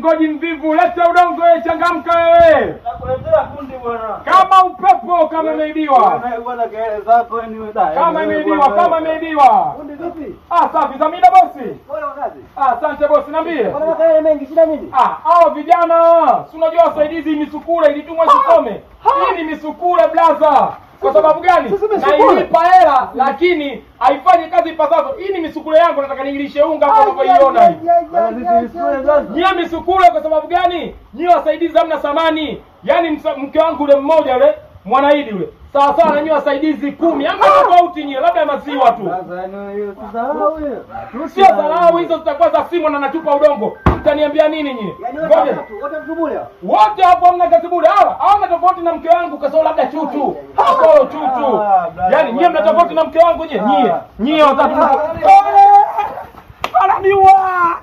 mgoji mvivu, leta udongo wewe, changamka wewe. Nakuletea fundi bwana. Kama upepo, kama imeibiwa. Bwana kelele zako ni wewe. Kama imeibiwa. Fundi vipi? Safi Zamida bosi. Pole kazi. Asante bosi, niambie. Bwana kelele mengi, shida nini? Hao vijana, si unajua wasaidizi misukula ilitumwa isome. Hii ni misukula blaza. Kwa sababu gani? Na ilipa hela lakini haifanyi kazi ipasavyo. Hii ni misukule yangu, nataka niilishe unga hapo unapoiona hii. Nyie misukule kwa sababu gani? Nyie wasaidizi hamna thamani. Yaani mke wangu yule mmoja yule, Mwanaidi yule. Sawa sawa na nyie wasaidizi 10. Hamna tofauti nyie, labda maziwa tu. Sasa hiyo tusahau hiyo. Sio dharau hizo, zitakuwa za simu na natupa udongo. Mtaniambia nini nyie? Ngoja. Wote mtubule. Wote hapo hamna katibule. Hawana tofauti na mke wangu kasoro labda chuchu. Kasoro chuchu. Yaani nyie mna tofauti na mke wangu nyie. Nyie watatu. Ananiua.